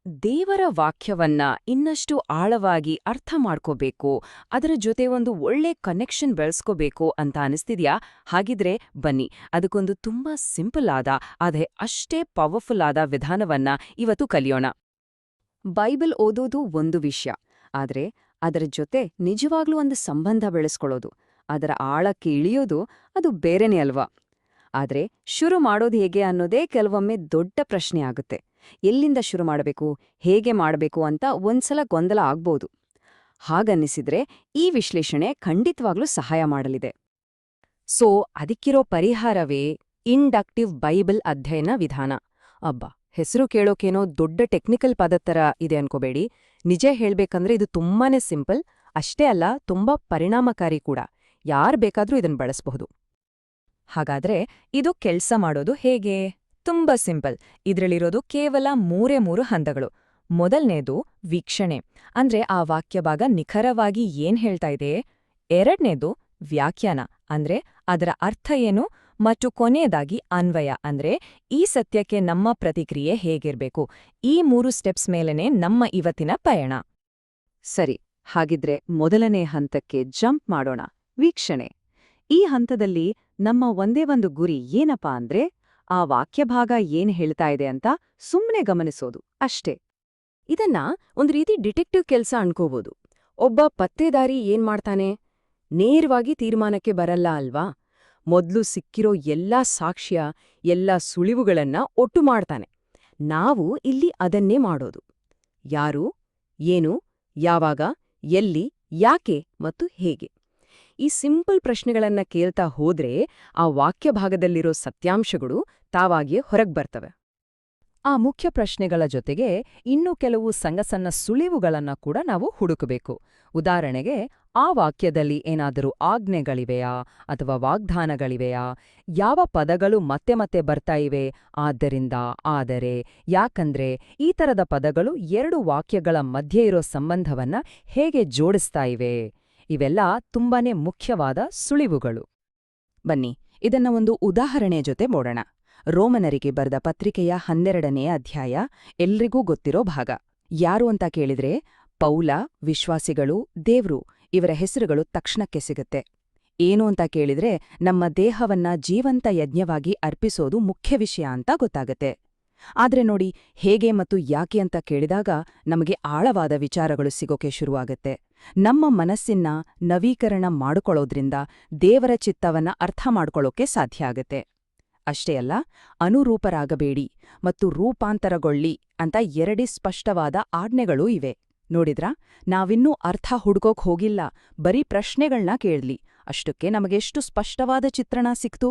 ದೇವರ ವಾಕ್ಯವನ್ನ ಇನ್ನಷ್ಟು ಆಳವಾಗಿ ಅರ್ಥ ಮಾಡ್ಕೋಬೇಕು, ಅದರ ಜೊತೆ ಒಂದು ಒಳ್ಳೆ ಕನೆಕ್ಷನ್ ಬೆಳೆಸ್ಕೋಬೇಕು ಅಂತ ಅನಿಸ್ತಿದ್ಯಾ? ಹಾಗಿದ್ರೆ ಬನ್ನಿ, ಅದಕ್ಕೊಂದು ತುಂಬಾ ಸಿಂಪಲ್ ಆದ ಅದೇ ಅಷ್ಟೇ ಪವರ್ಫುಲ್ ಆದ ವಿಧಾನವನ್ನ ಇವತ್ತು ಕಲಿಯೋಣ. ಬೈಬಲ್ ಓದೋದು ಒಂದು ವಿಷಯ, ಆದ್ರೆ ಅದರ ಜೊತೆ ನಿಜವಾಗ್ಲೂ ಒಂದು ಸಂಬಂಧ ಬೆಳೆಸ್ಕೊಳ್ಳೋದು, ಅದರ ಆಳಕ್ಕೆ ಇಳಿಯೋದು ಅದು ಬೇರೆನೇ ಅಲ್ವಾ? ಆದ್ರೆ ಶುರು ಮಾಡೋದು ಹೇಗೆ ಅನ್ನೋದೇ ಕೆಲವೊಮ್ಮೆ ದೊಡ್ಡ ಪ್ರಶ್ನೆ ಆಗುತ್ತೆ. ಎಲ್ಲಿಂದ ಶುರು ಮಾಡಬೇಕು, ಹೇಗೆ ಮಾಡಬೇಕು ಅಂತ ಒಂದ್ಸಲ ಗೊಂದಲ ಆಗ್ಬೋದು. ಹಾಗನ್ನಿಸಿದ್ರೆ ಈ ವಿಶ್ಲೇಷಣೆ ಖಂಡಿತವಾಗ್ಲೂ ಸಹಾಯ ಮಾಡಲಿದೆ. ಸೊ ಅದಕ್ಕಿರೋ ಪರಿಹಾರವೇ ಇಂಡಕ್ಟಿವ್ ಬೈಬಲ್ ಅಧ್ಯಯನ ವಿಧಾನ. ಅಬ್ಬಾ, ಹೆಸರು ಕೇಳೋಕೇನೋ ದೊಡ್ಡ ಟೆಕ್ನಿಕಲ್ ಪದತ್ತರ ಇದೆ ಅನ್ಕೋಬೇಡಿ. ನಿಜ ಹೇಳ್ಬೇಕಂದ್ರೆ ಇದು ತುಂಬಾನೇ ಸಿಂಪಲ್, ಅಷ್ಟೇ ಅಲ್ಲ ತುಂಬಾ ಪರಿಣಾಮಕಾರಿ ಕೂಡ. ಯಾರ್ ಬೇಕಾದ್ರೂ ಇದನ್ ಬಳಸಬಹುದು. ಹಾಗಾದ್ರೆ ಇದು ಕೆಲ್ಸ ಮಾಡೋದು ಹೇಗೆ? ತುಂಬಾ ಸಿಂಪಲ್. ಇದ್ರಲ್ಲಿರೋದು ಕೇವಲ ಮೂರೇ ಹಂತಗಳು. ಮೊದಲನೇದು ವೀಕ್ಷಣೆ, ಅಂದ್ರೆ ಆ ವಾಕ್ಯಭಾಗ ನಿಖರವಾಗಿ ಏನ್ ಹೇಳ್ತಾ ಇದೆ. ಎರಡನೇದು ವ್ಯಾಖ್ಯಾನ, ಅಂದ್ರೆ ಅದರ ಅರ್ಥ ಏನು. ಮತ್ತು ಕೊನೆಯದಾಗಿ ಅನ್ವಯ, ಅಂದ್ರೆ ಈ ಸತ್ಯಕ್ಕೆ ನಮ್ಮ ಪ್ರತಿಕ್ರಿಯೆ ಹೇಗಿರ್ಬೇಕು. ಈ 3 ಸ್ಟೆಪ್ಸ್ ಮೇಲೆನೆ ನಮ್ಮ ಇವತ್ತಿನ ಪಯಣ. ಸರಿ, ಹಾಗಿದ್ರೆ ಮೊದಲನೇ ಹಂತಕ್ಕೆ ಜಂಪ್ ಮಾಡೋಣ. ವೀಕ್ಷಣೆ. ಈ ಹಂತದಲ್ಲಿ ನಮ್ಮ ಒಂದೇ ಒಂದು ಗುರಿ ಏನಪ್ಪಾ ಅಂದ್ರೆ ಆ ವಾಕ್ಯಭಾಗ ಏನ್ ಹೇಳ್ತಾ ಇದೆ ಅಂತ ಸುಮ್ನೆ ಗಮನಿಸೋದು ಅಷ್ಟೇ. ಇದನ್ನ ಒಂದು ರೀತಿ ಡಿಟೆಕ್ಟಿವ್ ಕೆಲ್ಸ ಅನ್ಕೋಬೋದು. ಒಬ್ಬ ಪತ್ತೇದಾರಿ ಏನ್ ಮಾಡ್ತಾನೆ? ನೇರವಾಗಿ ತೀರ್ಮಾನಕ್ಕೆ ಬರಲ್ಲ ಅಲ್ವಾ? ಮೊದ್ಲು ಸಿಕ್ಕಿರೋ ಎಲ್ಲಾ ಸಾಕ್ಷ್ಯ, ಎಲ್ಲಾ ಸುಳಿವುಗಳನ್ನ ಒಟ್ಟು ಮಾಡ್ತಾನೆ. ನಾವು ಇಲ್ಲಿ ಅದನ್ನೇ ಮಾಡೋದು. ಯಾರು, ಏನು, ಯಾವಾಗ, ಎಲ್ಲಿ, ಯಾಕೆ ಮತ್ತು ಹೇಗೆ. ಈ ಸಿಂಪಲ್ ಪ್ರಶ್ನೆಗಳನ್ನ ಕೇಳ್ತಾ ಹೋದ್ರೆ ಆ ವಾಕ್ಯಭಾಗದಲ್ಲಿರೋ ಸತ್ಯಾಂಶಗಳು ತಾವಾಗಿಯೇ ಹೊರಗ್ಬರ್ತವೆ. ಆ ಮುಖ್ಯ ಪ್ರಶ್ನೆಗಳ ಜೊತೆಗೆ ಇನ್ನೂ ಕೆಲವು ಸಣ್ಣ ಸುಳಿವುಗಳನ್ನ ಕೂಡ ನಾವು ಹುಡುಕಬೇಕು. ಉದಾಹರಣೆಗೆ, ಆ ವಾಕ್ಯದಲ್ಲಿ ಏನಾದರೂ ಆಜ್ಞೆಗಳಿವೆಯಾ ಅಥವಾ ವಾಗ್ದಾನಗಳಿವೆಯಾ? ಯಾವ ಪದಗಳು ಮತ್ತೆ ಮತ್ತೆ ಬರ್ತಾ ಇವೆ? ಆದ್ದರಿಂದ, ಆದರೆ, ಯಾಕಂದ್ರೆ ಈ ತರದ ಪದಗಳು 2 ವಾಕ್ಯಗಳ ಮಧ್ಯೆ ಇರೋ ಸಂಬಂಧವನ್ನ ಹೇಗೆ ಜೋಡಿಸ್ತಾ ಇವೆ? ಇವೆಲ್ಲ ತುಂಬಾನೇ ಮುಖ್ಯವಾದ ಸುಳಿವುಗಳು. ಬನ್ನಿ, ಇದನ್ನ ಒಂದು ಉದಾಹರಣೆಯ ಜೊತೆ ನೋಡೋಣ. ರೋಮನರಿಗೆ ಬರೆದ ಪತ್ರಿಕೆಯ 12ನೇ ಅಧ್ಯಾಯ, ಎಲ್ರಿಗೂ ಗೊತ್ತಿರೋ ಭಾಗ. ಯಾರು ಅಂತ ಕೇಳಿದ್ರೆ ಪೌಲ, ವಿಶ್ವಾಸಿಗಳು, ದೇವ್ರು, ಇವರ ಹೆಸರುಗಳು ತಕ್ಷಣಕ್ಕೆ ಸಿಗುತ್ತೆ. ಏನು ಅಂತ ಕೇಳಿದ್ರೆ ನಮ್ಮ ದೇಹವನ್ನ ಜೀವಂತ ಯಜ್ಞವಾಗಿ ಅರ್ಪಿಸೋದು ಮುಖ್ಯ ವಿಷಯ ಅಂತ ಗೊತ್ತಾಗತ್ತೆ. ಆದ್ರೆ ನೋಡಿ, ಹೇಗೆ ಮತ್ತು ಯಾಕೆ ಅಂತ ಕೇಳಿದಾಗ ನಮಗೆ ಆಳವಾದ ವಿಚಾರಗಳು ಸಿಗೋಕೆ ಶುರುವಾಗತ್ತೆ. ನಮ್ಮ ಮನಸ್ಸಿನ ನವೀಕರಣ ಮಾಡಿಕೊಳ್ಳೋದ್ರಿಂದ ದೇವರ ಚಿತ್ತವನ್ನ ಅರ್ಥ ಮಾಡ್ಕೊಳ್ಳೋಕೆ ಸಾಧ್ಯ ಆಗತ್ತೆ. ಅಷ್ಟೇ ಅಲ್ಲ, ಅನುರೂಪರಾಗಬೇಡಿ ಮತ್ತು ರೂಪಾಂತರಗೊಳ್ಳಿ ಅಂತ 2 ಸ್ಪಷ್ಟವಾದ ಆಜ್ಞೆಗಳೂ ಇವೆ. ನೋಡಿದ್ರಾ? ನಾವಿನ್ನೂ ಅರ್ಥ ಹುಡ್ಕೋಕ್ ಹೋಗಿಲ್ಲ, ಬರೀ ಪ್ರಶ್ನೆಗಳ್ನ ಕೇಳ್ಲಿ, ಅಷ್ಟಕ್ಕೆ ನಮಗೆಷ್ಟು ಸ್ಪಷ್ಟವಾದ ಚಿತ್ರಣ ಸಿಕ್ತು.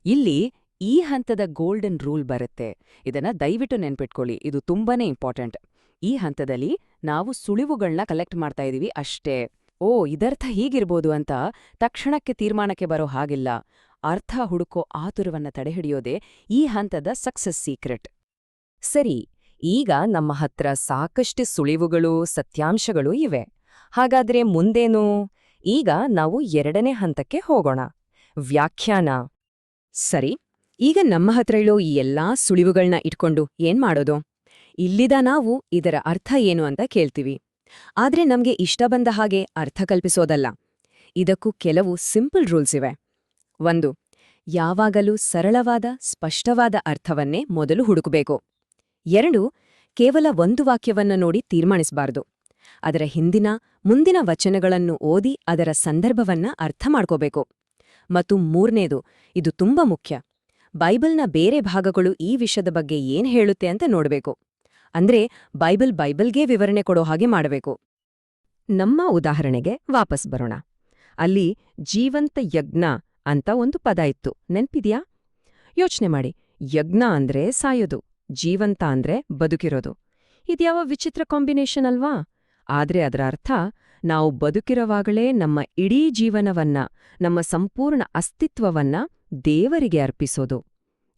ಇಲ್ಲಿ ಈ ಹಂತದ ಗೋಲ್ಡನ್ ರೂಲ್ ಬರುತ್ತೆ. ಇದನ್ನ ದಯವಿಟ್ಟು ನೆನ್ಪಿಟ್ಕೊಳ್ಳಿ, ಇದು ತುಂಬಾನೇ ಇಂಪಾರ್ಟೆಂಟ್. ಈ ಹಂತದಲ್ಲಿ ನಾವು ಸುಳಿವುಗಳನ್ನ ಕಲೆಕ್ಟ್ ಮಾಡ್ತಾ ಇದೀವಿ ಅಷ್ಟೇ. ಓ, ಇದರ್ಥ ಹೀಗಿರ್ಬೋದು ಅಂತ ತಕ್ಷಣಕ್ಕೆ ತೀರ್ಮಾನಕ್ಕೆ ಬರೋ ಹಾಗಿಲ್ಲ. ಅರ್ಥ ಹುಡುಕೋ ಆತುರವನ್ನ ತಡೆಹಿಡಿಯೋದೇ ಈ ಹಂತದ ಸಕ್ಸಸ್ ಸೀಕ್ರೆಟ್. ಸರಿ, ಈಗ ನಮ್ಮ ಹತ್ರ ಸಾಕಷ್ಟು ಸುಳಿವುಗಳು, ಸತ್ಯಾಂಶಗಳು ಇವೆ. ಹಾಗಾದ್ರೆ ಮುಂದೇನು? ಈಗ ನಾವು 2ನೇ ಹಂತಕ್ಕೆ ಹೋಗೋಣ, ವ್ಯಾಖ್ಯಾನ. ಸರಿ, ಈಗ ನಮ್ಮ ಹತ್ರ ಇರೋ ಈ ಎಲ್ಲಾ ಸುಳಿವುಗಳನ್ನ ಇಟ್ಕೊಂಡು ಏನ್ ಮಾಡೋದು? ಇಲ್ಲಿದ ನಾವು ಇದರ ಅರ್ಥ ಏನು ಅಂತ ಕೇಳ್ತೀವಿ. ಆದ್ರೆ ನಮ್ಗೆ ಇಷ್ಟ ಬಂದ ಹಾಗೆ ಅರ್ಥ ಕಲ್ಪಿಸೋದಲ್ಲ. ಇದಕ್ಕೂ ಕೆಲವು ಸಿಂಪಲ್ ರೂಲ್ಸ್ ಇವೆ. 1. ಯಾವಾಗಲೂ ಸರಳವಾದ, ಸ್ಪಷ್ಟವಾದ ಅರ್ಥವನ್ನೇ ಮೊದಲು ಹುಡುಕಬೇಕು. 2. ಕೇವಲ ಒಂದು ವಾಕ್ಯವನ್ನ ನೋಡಿ ತೀರ್ಮಾನಿಸಬಾರದು. ಅದರ ಹಿಂದಿನ, ಮುಂದಿನ ವಚನಗಳನ್ನು ಓದಿ ಅದರ ಸಂದರ್ಭವನ್ನ ಅರ್ಥ ಮಾಡ್ಕೋಬೇಕು. ಮತ್ತು 3ನೇದು, ಇದು ತುಂಬಾ ಮುಖ್ಯ, ಬೈಬಲ್ನ ಬೇರೆ ಭಾಗಗಳು ಈ ವಿಷಯದ ಬಗ್ಗೆ ಏನ್ ಹೇಳುತ್ತೆ ಅಂತ ನೋಡ್ಬೇಕು. ಅಂದ್ರೆ ಬೈಬಲ್ಗೆ ವಿವರಣೆ ಕೊಡೋ ಹಾಗೆ ಮಾಡಬೇಕು. ನಮ್ಮ ಉದಾಹರಣೆಗೆ ವಾಪಸ್ ಬರೋಣ. ಅಲ್ಲಿ ಜೀವಂತ ಯಜ್ಞ ಅಂತ ಒಂದು ಪದ ಇತ್ತು, ನೆನ್ಪಿದ್ಯಾ? ಯೋಚನೆ ಮಾಡಿ, ಯಜ್ಞ ಅಂದ್ರೆ ಸಾಯೋದು, ಜೀವಂತ ಅಂದ್ರೆ ಬದುಕಿರೋದು. ಇದ್ಯಾವ ವಿಚಿತ್ರ ಕಾಂಬಿನೇಷನ್ ಅಲ್ವಾ? ಆದ್ರೆ ಅದರ ಅರ್ಥ, ನಾವು ಬದುಕಿರುವಾಗಲೇ ನಮ್ಮ ಇಡೀ ಜೀವನವನ್ನ, ನಮ್ಮ ಸಂಪೂರ್ಣ ಅಸ್ತಿತ್ವವನ್ನ ದೇವರಿಗೆ ಅರ್ಪಿಸೋದು.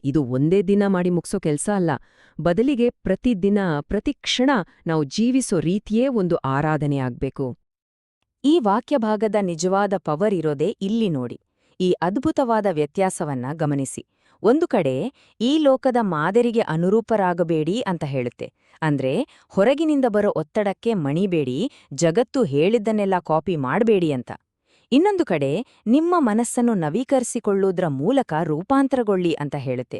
ಇದು ಒಂದೇ ದಿನ ಮಾಡಿ ಮುಗ್ಸೋ ಕೆಲ್ಸ ಅಲ್ಲ, ಬದಲಿಗೆ ಪ್ರತಿದಿನ, ಪ್ರತಿ ಕ್ಷಣ ನಾವು ಜೀವಿಸೋ ರೀತಿಯೇ ಒಂದು ಆರಾಧನೆ ಆಗ್ಬೇಕು. ಈ ವಾಕ್ಯಭಾಗದ ನಿಜವಾದ ಪವರ್ ಇರೋದೇ ಇಲ್ಲಿ ನೋಡಿ. ಈ ಅದ್ಭುತವಾದ ವ್ಯತ್ಯಾಸವನ್ನ ಗಮನಿಸಿ. ಒಂದು ಕಡೆ ಈ ಲೋಕದ ಮಾದರಿಗೆ ಅನುರೂಪರಾಗಬೇಡಿ ಅಂತ ಹೇಳುತ್ತೆ. ಅಂದ್ರೆ ಹೊರಗಿನಿಂದ ಬರೋ ಒತ್ತಡಕ್ಕೆ ಮಣಿಬೇಡಿ, ಜಗತ್ತು ಹೇಳಿದ್ದನ್ನೆಲ್ಲ ಕಾಪಿ ಮಾಡಬೇಡಿ ಅಂತ. ಇನ್ನೊಂದು ಕಡೆ ನಿಮ್ಮ ಮನಸ್ಸನ್ನು ನವೀಕರಿಸಿಕೊಳ್ಳುವುದರ ಮೂಲಕ ರೂಪಾಂತರಗೊಳ್ಳಿ ಅಂತ ಹೇಳುತ್ತೆ.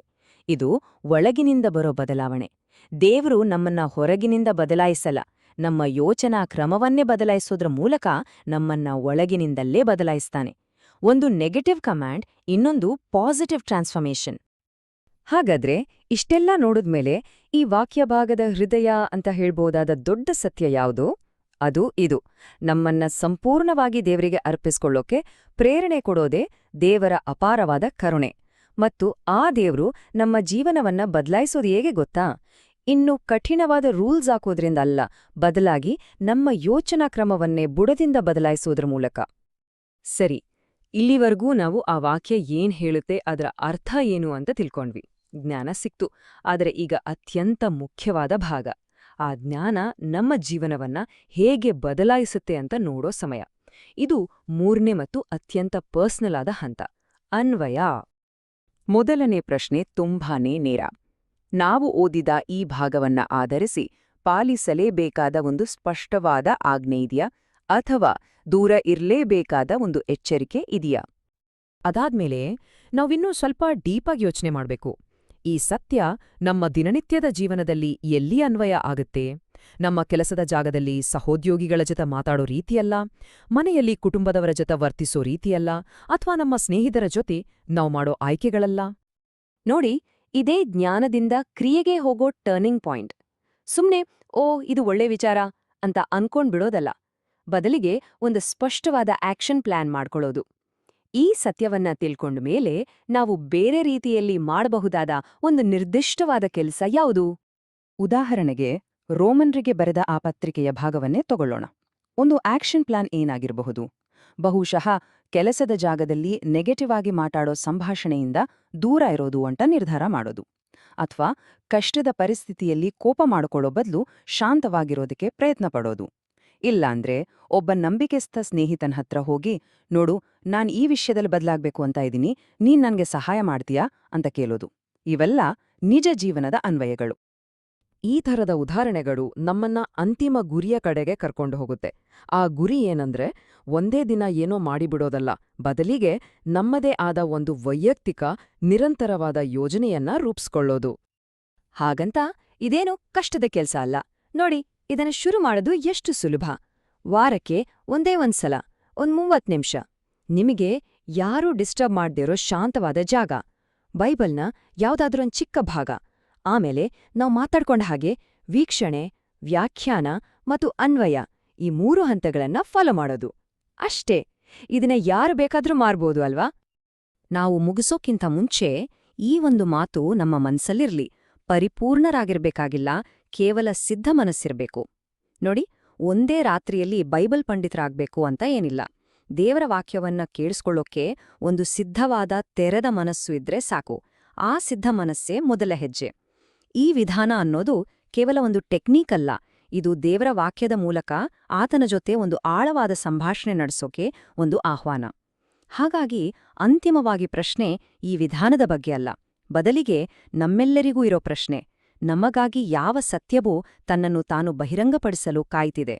ಇದು ಒಳಗಿನಿಂದ ಬರೋ ಬದಲಾವಣೆ. ದೇವರು ನಮ್ಮನ್ನ ಹೊರಗಿನಿಂದ ಬದಲಾಯಿಸಲ್ಲ, ನಮ್ಮ ಯೋಚನಾ ಕ್ರಮವನ್ನೇ ಬದಲಾಯಿಸೋದ್ರ ಮೂಲಕ ನಮ್ಮನ್ನ ಒಳಗಿನಿಂದಲ್ಲೇ ಬದಲಾಯಿಸ್ತಾನೆ. ಒಂದು ನೆಗೆಟಿವ್ ಕಮಾಂಡ್, ಇನ್ನೊಂದು ಪಾಸಿಟಿವ್ ಟ್ರಾನ್ಸ್ಫಾರ್ಮೇಷನ್. ಹಾಗಾದ್ರೆ ಇಷ್ಟೆಲ್ಲ ನೋಡಿದ್ಮೇಲೆ ಈ ವಾಕ್ಯಭಾಗದ ಹೃದಯ ಅಂತ ಹೇಳ್ಬೋದಾದ ದೊಡ್ಡ ಸತ್ಯ ಯಾವುದು? ಅದು ಇದು: ನಮ್ಮನ್ನ ಸಂಪೂರ್ಣವಾಗಿ ದೇವರಿಗೆ ಅರ್ಪಿಸ್ಕೊಳ್ಳೋಕೆ ಪ್ರೇರಣೆ ಕೊಡೋದೇ ದೇವರ ಅಪಾರವಾದ ಕರುಣೆ. ಮತ್ತು ಆ ದೇವ್ರು ನಮ್ಮ ಜೀವನವನ್ನ ಬದಲಾಯಿಸೋದು ಹೇಗೆ ಗೊತ್ತಾ? ಇನ್ನು ಕಠಿಣವಾದ ರೂಲ್ಸ್ ಹಾಕೋದ್ರಿಂದ ಅಲ್ಲ, ಬದಲಾಗಿ ನಮ್ಮ ಯೋಚನಾ ಕ್ರಮವನ್ನೇ ಬುಡದಿಂದ ಬದಲಾಯಿಸೋದ್ರ ಮೂಲಕ. ಸರಿ, ಇಲ್ಲಿವರೆಗೂ ನಾವು ಆ ವಾಕ್ಯ ಏನ್ ಹೇಳುತ್ತೆ, ಅದರ ಅರ್ಥ ಏನು ಅಂತ ತಿಳ್ಕೊಂಡ್ವಿ, ಜ್ಞಾನ ಸಿಕ್ತು. ಆದರೆ ಈಗ ಅತ್ಯಂತ ಮುಖ್ಯವಾದ ಭಾಗ, ಆ ಜ್ಞಾನ ನಮ್ಮ ಜೀವನವನ್ನ ಹೇಗೆ ಬದಲಾಯಿಸುತ್ತೆ ಅಂತ ನೋಡೋ ಸಮಯ. ಇದು ಮೂರನೇ ಮತ್ತು ಅತ್ಯಂತ ಪರ್ಸನಲ್ ಆದ ಹಂತ, ಅನ್ವಯ. ಮೊದಲನೇ ಪ್ರಶ್ನೆ ತುಂಬಾನೇ ನೇರ. ನಾವು ಓದಿದ ಈ ಭಾಗವನ್ನ ಆಧರಿಸಿ ಪಾಲಿಸಲೇಬೇಕಾದ ಒಂದು ಸ್ಪಷ್ಟವಾದ ಆಜ್ಞೆ ಇದೆಯಾ, ಅಥವಾ ದೂರ ಇರ್ಲೇಬೇಕಾದ ಒಂದು ಎಚ್ಚರಿಕೆ ಇದೆಯಾ? ಅದಾದ್ಮೇಲೆ ನಾವಿನ್ನೂ ಸ್ವಲ್ಪ ಡೀಪಾಗಿ ಯೋಚನೆ ಮಾಡ್ಬೇಕು. ಈ ಸತ್ಯ ನಮ್ಮ ದಿನನಿತ್ಯದ ಜೀವನದಲ್ಲಿ ಎಲ್ಲಿ ಅನ್ವಯ ಆಗುತ್ತೆ? ನಮ್ಮ ಕೆಲಸದ ಜಾಗದಲ್ಲಿ ಸಹೋದ್ಯೋಗಿಗಳ ಜೊತೆ ಮಾತಾಡೋ ರೀತಿಯಲ್ಲ, ಮನೆಯಲ್ಲಿ ಕುಟುಂಬದವರ ಜೊತೆ ವರ್ತಿಸೋ ರೀತಿಯಲ್ಲ, ಅಥವಾ ನಮ್ಮ ಸ್ನೇಹಿತರ ಜೊತೆ ನಾವು ಮಾಡೋ ಆಯ್ಕೆಗಳಲ್ಲ? ನೋಡಿ, ಇದೇ ಜ್ಞಾನದಿಂದ ಕ್ರಿಯೆಗೆ ಹೋಗೋ ಟರ್ನಿಂಗ್ ಪಾಯಿಂಟ್. ಸುಮ್ನೆ ಓ ಇದು ಒಳ್ಳೆ ವಿಚಾರ ಅಂತ ಅನ್ಕೊಂಡ್ಬಿಡೋದಲ್ಲ, ಬದಲಿಗೆ ಒಂದು ಸ್ಪಷ್ಟವಾದ ಆಕ್ಷನ್ ಪ್ಲಾನ್ ಮಾಡ್ಕೊಳ್ಳೋದು. ಈ ಸತ್ಯವನ್ನ ತಿಳ್ಕೊಂಡ ಮೇಲೆ ನಾವು ಬೇರೆ ರೀತಿಯಲ್ಲಿ ಮಾಡಬಹುದಾದ ಒಂದು ನಿರ್ದಿಷ್ಟವಾದ ಕೆಲಸ ಯಾವುದು? ಉದಾಹರಣೆಗೆ, ರೋಮನ್ರಿಗೆ ಬರೆದ ಆ ಪತ್ರಿಕೆಯ ಭಾಗವನ್ನೇ ತಗೊಳ್ಳೋಣ. ಒಂದು ಆಕ್ಷನ್ ಪ್ಲಾನ್ ಏನಾಗಿರಬಹುದು? ಬಹುಶಃ ಕೆಲಸದ ಜಾಗದಲ್ಲಿ ನೆಗೆಟಿವ್ ಆಗಿ ಮಾತಾಡೋ ಸಂಭಾಷಣೆಯಿಂದ ದೂರ ಇರೋದು ಅಂತ ನಿರ್ಧಾರ ಮಾಡೋದು. ಅಥವಾ ಕಷ್ಟದ ಪರಿಸ್ಥಿತಿಯಲ್ಲಿ ಕೋಪ ಮಾಡಿಕೊಳ್ಳೋ ಬದಲು ಶಾಂತವಾಗಿರೋದಕ್ಕೆ ಪ್ರಯತ್ನ ಪಡೋದು. ಇಲ್ಲಾಂದ್ರೆ ಒಬ್ಬ ನಂಬಿಕೆಸ್ಥ ಸ್ನೇಹಿತನ ಹತ್ರ ಹೋಗಿ, ನೋಡು, ನಾನ್ ಈ ವಿಷಯದಲ್ಲಿ ಬದಲಾಗ್ಬೇಕು ಅಂತ ಇದ್ದೀನಿ, ನೀನ್ ನನ್ಗೆ ಸಹಾಯ ಮಾಡ್ತೀಯಾ ಅಂತ ಕೇಳೋದು. ಇವೆಲ್ಲ ನಿಜ ಜೀವನದ ಅನ್ವಯಗಳು. ಈ ಥರದ ಉದಾಹರಣೆಗಳು ನಮ್ಮನ್ನ ಅಂತಿಮ ಗುರಿಯ ಕಡೆಗೆ ಕರ್ಕೊಂಡು ಹೋಗುತ್ತೆ. ಆ ಗುರಿ ಏನಂದ್ರೆ, ಒಂದೇ ದಿನ ಏನೋ ಮಾಡಿಬಿಡೋದಲ್ಲ, ಬದಲಿಗೆ ನಮ್ಮದೇ ಆದ ಒಂದು ವೈಯಕ್ತಿಕ, ನಿರಂತರವಾದ ಯೋಜನೆಯನ್ನ ರೂಪಿಸ್ಕೊಳ್ಳೋದು. ಹಾಗಂತ ಇದೇನು ಕಷ್ಟದ ಕೆಲ್ಸ ಅಲ್ಲ. ನೋಡಿ, ಇದನ್ನು ಶುರು ಮಾಡೋದು ಎಷ್ಟು ಸುಲಭ. ವಾರಕ್ಕೆ ಒಂದೇ ಒಂದ್ಸಲ, 30 ನಿಮಿಷ, ನಿಮಗೆ ಯಾರೂ ಡಿಸ್ಟರ್ಬ್ ಮಾಡ್ದಿರೋ ಶಾಂತವಾದ ಜಾಗ, ಬೈಬಲ್ನ ಯಾವ್ದಾದ್ರೊಂದ್ ಚಿಕ್ಕ ಭಾಗ, ಆಮೇಲೆ ನಾವು ಮಾತಾಡ್ಕೊಂಡ ಹಾಗೆ ವೀಕ್ಷಣೆ, ವ್ಯಾಖ್ಯಾನ ಮತ್ತು ಅನ್ವಯ, ಈ 3 ಹಂತಗಳನ್ನ ಫಾಲೋ ಮಾಡೋದು. ಅಷ್ಟೇ. ಇದನ್ನ ಯಾರು ಬೇಕಾದ್ರೂ ಮಾಡ್ಬೋದು ಅಲ್ವಾ? ನಾವು ಮುಗಿಸೋಕ್ಕಿಂತ ಮುಂಚೆ ಈ ಒಂದು ಮಾತು ನಮ್ಮ ಮನ್ಸಲ್ಲಿರ್ಲಿ: ಪರಿಪೂರ್ಣರಾಗಿರ್ಬೇಕಾಗಿಲ್ಲ, ಕೇವಲ ಸಿದ್ಧ ಮನಸ್ಸಿರ್ಬೇಕು. ನೋಡಿ, ಒಂದೇ ರಾತ್ರಿಯಲ್ಲಿ ಬೈಬಲ್ ಪಂಡಿತರಾಗ್ಬೇಕು ಅಂತ ಏನಿಲ್ಲ. ದೇವರ ವಾಕ್ಯವನ್ನ ಕೇಳಿಸ್ಕೊಳ್ಳೋಕೆ ಒಂದು ಸಿದ್ಧವಾದ ತೆರೆದ ಮನಸ್ಸು ಇದ್ರೆ ಸಾಕು. ಆ ಸಿದ್ಧ ಮನಸ್ಸೇ ಮೊದಲ ಹೆಜ್ಜೆ. ಈ ವಿಧಾನ ಅನ್ನೋದು ಕೇವಲ ಒಂದು ಟೆಕ್ನಿಕ್ ಅಲ್ಲ, ಇದು ದೇವರ ವಾಕ್ಯದ ಮೂಲಕ ಆತನ ಜೊತೆ ಒಂದು ಆಳವಾದ ಸಂಭಾಷಣೆ ನಡೆಸೋಕೆ ಒಂದು ಆಹ್ವಾನ. ಹಾಗಾಗಿ ಅಂತಿಮವಾಗಿ ಪ್ರಶ್ನೆ ಈ ವಿಧಾನದ ಬಗ್ಗೆ ಅಲ್ಲ, ಬದಲಿಗೆ ನಮ್ಮೆಲ್ಲರಿಗೂ ಇರೋ ಪ್ರಶ್ನೆ: ನಮಗಾಗಿ ಯಾವ ಸತ್ಯವೂ ತನ್ನನ್ನು ತಾನು ಬಹಿರಂಗಪಡಿಸಲು ಕಾಯ್ತಿದೆ?